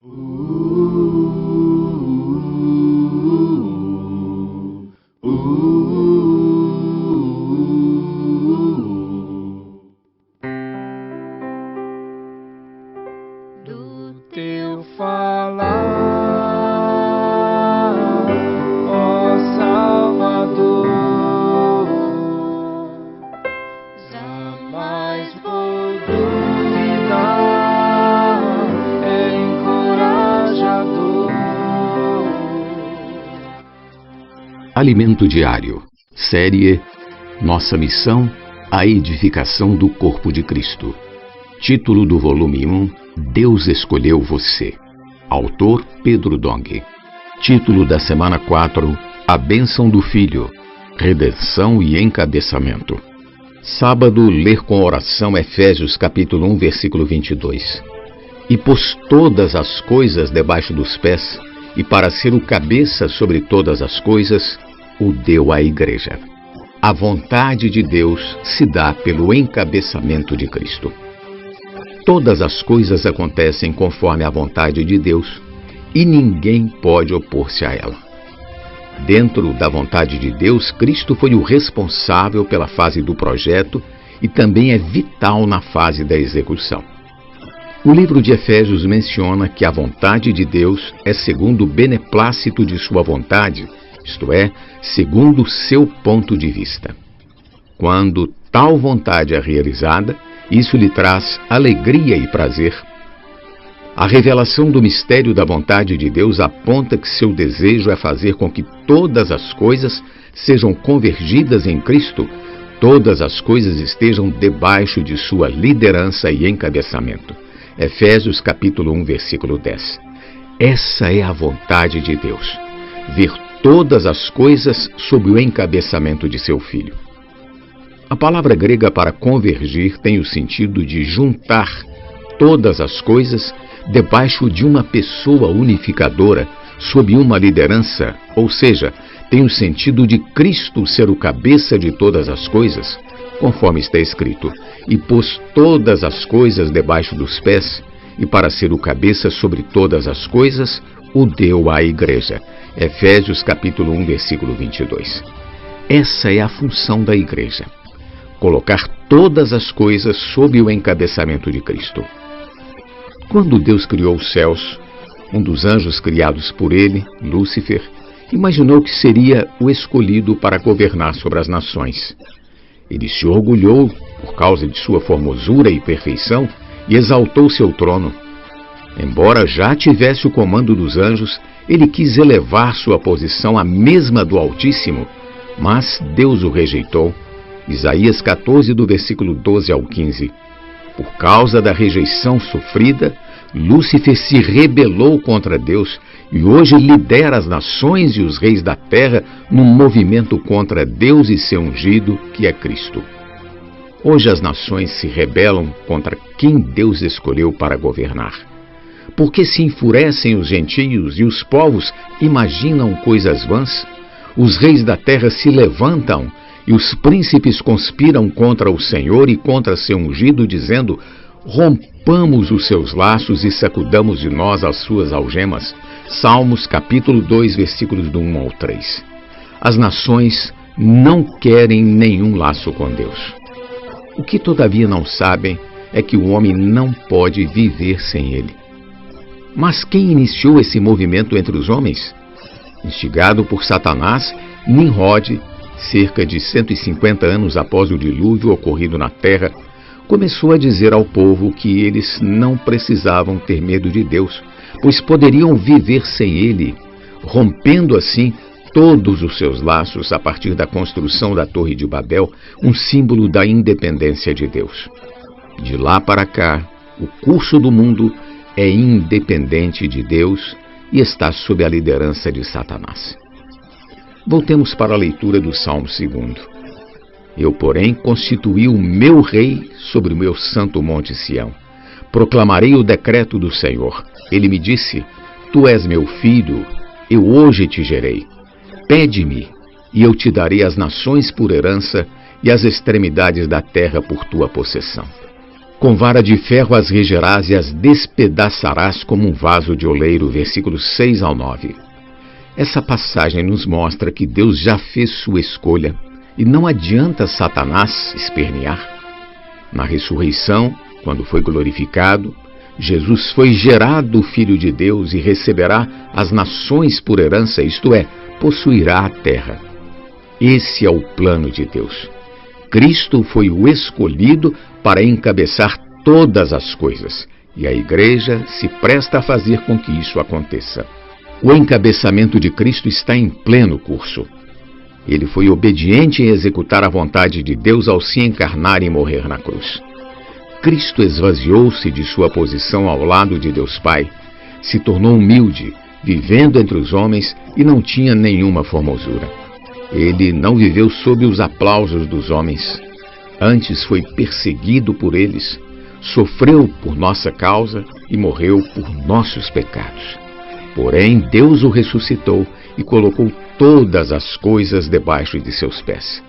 Do teu falar, ó Salvador, jamais vou duvidar, é encorajador. Alimento Diário, série Nossa Missão, a edificação do corpo de Cristo. Título do volume 1, Deus escolheu você. Autor Pedro Dong. Título da semana 4, A bênção do Filho, redenção e encabeçamento. Sábado, ler com oração Efésios capítulo 1, versículo 22. E pôs todas as coisas debaixo dos pés, e para ser o cabeça sobre todas as coisas, o deu à igreja. A vontade de Deus se dá pelo encabeçamento de Cristo. Todas as coisas acontecem conforme a vontade de Deus e ninguém pode opor-se a ela. Dentro da vontade de Deus, Cristo foi o responsável pela fase do projeto e também é vital na fase da execução. O livro de Efésios menciona que a vontade de Deus é segundo o beneplácito de sua vontade, isto é, segundo o seu ponto de vista. Quando tal vontade é realizada, isso lhe traz alegria e prazer. A revelação do mistério da vontade de Deus aponta que seu desejo é fazer com que todas as coisas sejam convergidas em Cristo, todas as coisas estejam debaixo de sua liderança e encabeçamento. Efésios capítulo 1, versículo 10. Essa é a vontade de Deus, ver todas as coisas sob o encabeçamento de seu Filho. A palavra grega para convergir tem o sentido de juntar todas as coisas debaixo de uma pessoa unificadora, sob uma liderança, ou seja, tem o sentido de Cristo ser o cabeça de todas as coisas, conforme está escrito, e pôs todas as coisas debaixo dos pés, e para ser o cabeça sobre todas as coisas, o deu à igreja. Efésios capítulo 1, versículo 22. Essa é a função da igreja. Colocar todas as coisas sob o encabeçamento de Cristo. Quando Deus criou os céus, um dos anjos criados por ele, Lúcifer, imaginou que seria o escolhido para governar sobre as nações. Ele se orgulhou por causa de sua formosura e perfeição e exaltou seu trono. Embora já tivesse o comando dos anjos, ele quis elevar sua posição à mesma do Altíssimo, mas Deus o rejeitou. Isaías 14, do versículo 12 ao 15. Por causa da rejeição sofrida, Lúcifer se rebelou contra Deus e hoje lidera as nações e os reis da terra num movimento contra Deus e seu ungido, que é Cristo. Hoje as nações se rebelam contra quem Deus escolheu para governar. Porque se enfurecem os gentios e os povos imaginam coisas vãs? Os reis da terra se levantam e os príncipes conspiram contra o Senhor e contra seu ungido, dizendo: rompamos os seus laços e sacudamos de nós as suas algemas. Salmos capítulo 2, versículos do 1 ao 3. As nações não querem nenhum laço com Deus. O que todavia não sabem é que o homem não pode viver sem ele. Mas quem iniciou esse movimento entre os homens? Instigado por Satanás, Nimrod, cerca de 150 anos após o dilúvio ocorrido na terra, começou a dizer ao povo que eles não precisavam ter medo de Deus, pois poderiam viver sem ele, rompendo assim todos os seus laços a partir da construção da Torre de Babel, um símbolo da independência de Deus. De lá para cá, o curso do mundo é independente de Deus e está sob a liderança de Satanás. Voltemos para a leitura do Salmo 2. Eu, porém, constituí o meu rei sobre o meu santo monte Sião. Proclamarei o decreto do Senhor. Ele me disse: Tu és meu filho, eu hoje te gerei. Pede-me, e eu te darei as nações por herança e as extremidades da terra por tua possessão. Com vara de ferro as regerás e as despedaçarás como um vaso de oleiro. Versículos 6 ao 9. Essa passagem nos mostra que Deus já fez sua escolha e não adianta Satanás espernear. Na ressurreição, quando foi glorificado, Jesus foi gerado Filho de Deus e receberá as nações por herança, isto é, possuirá a terra. Esse é o plano de Deus. Cristo foi o escolhido para encabeçar todas as coisas, e a Igreja se presta a fazer com que isso aconteça. O encabeçamento de Cristo está em pleno curso. Ele foi obediente em executar a vontade de Deus ao se encarnar e morrer na cruz. Cristo esvaziou-se de sua posição ao lado de Deus Pai, se tornou humilde, vivendo entre os homens e não tinha nenhuma formosura. Ele não viveu sob os aplausos dos homens. Antes foi perseguido por eles, sofreu por nossa causa e morreu por nossos pecados. Porém, Deus o ressuscitou e colocou todas as coisas debaixo de seus pés.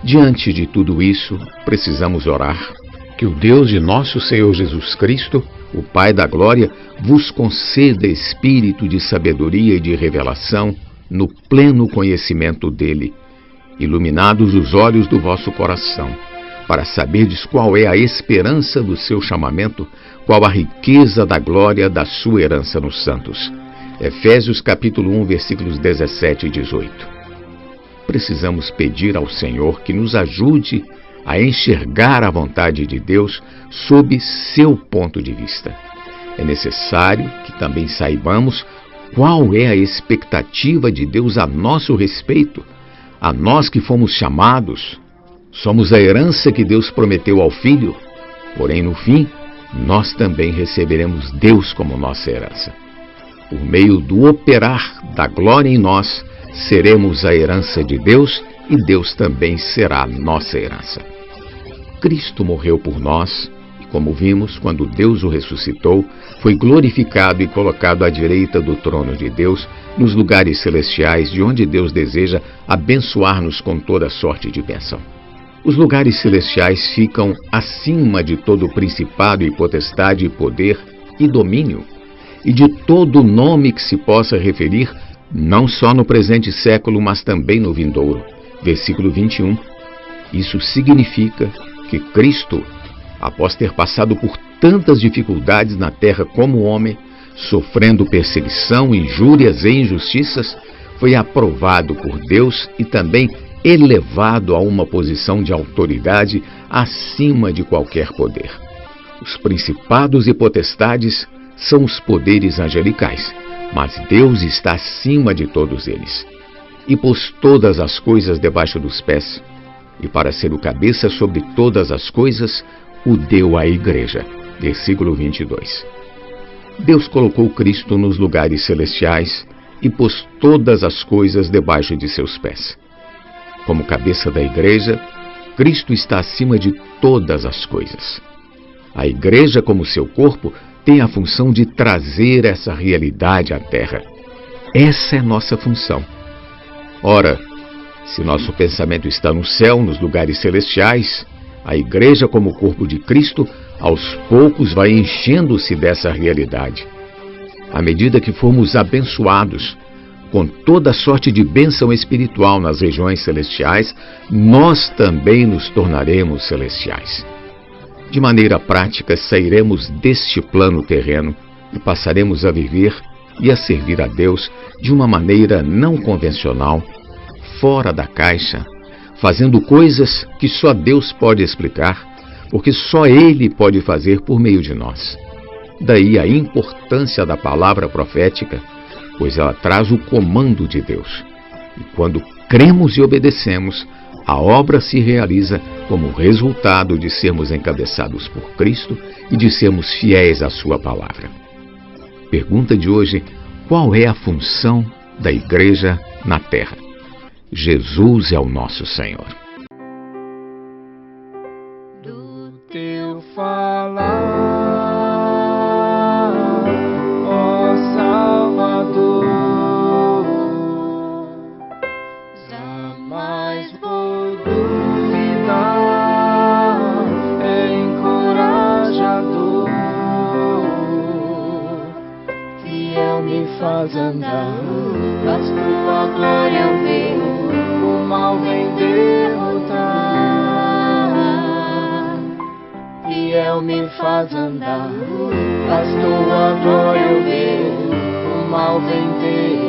Diante de tudo isso, precisamos orar que o Deus de nosso Senhor Jesus Cristo, o Pai da Glória, vos conceda espírito de sabedoria e de revelação no pleno conhecimento dele, iluminados os olhos do vosso coração, para saberdes qual é a esperança do seu chamamento, qual a riqueza da glória da sua herança nos santos. Efésios capítulo 1, versículos 17 e 18. Precisamos pedir ao Senhor que nos ajude a enxergar a vontade de Deus sob seu ponto de vista. É necessário que também saibamos qual é a expectativa de Deus a nosso respeito, a nós que fomos chamados. Somos a herança que Deus prometeu ao Filho, porém no fim, nós também receberemos Deus como nossa herança. Por meio do operar da glória em nós, seremos a herança de Deus e Deus também será a nossa herança. Cristo morreu por nós e, como vimos, quando Deus o ressuscitou, foi glorificado e colocado à direita do trono de Deus, nos lugares celestiais, de onde Deus deseja abençoar-nos com toda sorte de bênção. Os lugares celestiais ficam acima de todo principado e potestade e poder e domínio, e de todo nome que se possa referir, não só no presente século, mas também no vindouro. Versículo 21. Isso significa que Cristo, após ter passado por tantas dificuldades na terra como homem, sofrendo perseguição, injúrias e injustiças, foi aprovado por Deus e também elevado a uma posição de autoridade acima de qualquer poder. Os principados e potestades são os poderes angelicais, mas Deus está acima de todos eles. E pôs todas as coisas debaixo dos pés, e para ser o cabeça sobre todas as coisas, o deu à Igreja. Versículo 22. Deus colocou Cristo nos lugares celestiais e pôs todas as coisas debaixo de seus pés. Como cabeça da Igreja, Cristo está acima de todas as coisas. A Igreja, como seu corpo, tem a função de trazer essa realidade à Terra. Essa é nossa função. Ora, se nosso pensamento está no céu, nos lugares celestiais, a Igreja, como corpo de Cristo, aos poucos vai enchendo-se dessa realidade. À medida que formos abençoados com toda sorte de bênção espiritual nas regiões celestiais, nós também nos tornaremos celestiais. De maneira prática, sairemos deste plano terreno e passaremos a viver e a servir a Deus de uma maneira não convencional, fora da caixa, fazendo coisas que só Deus pode explicar, porque só Ele pode fazer por meio de nós. Daí a importância da palavra profética, pois ela traz o comando de Deus. E quando cremos e obedecemos, a obra se realiza como resultado de sermos encabeçados por Cristo e de sermos fiéis à sua palavra. Pergunta de hoje: qual é a função da Igreja na Terra? Jesus é o nosso Senhor. Do teu falar, ó Salvador, jamais vou duvidar, encorajar. me faz andar. Faz tua glória eu ver, o mal vem derrotar. Fiel me faz andar. Faz tua glória eu ver, o mal vem derrotar.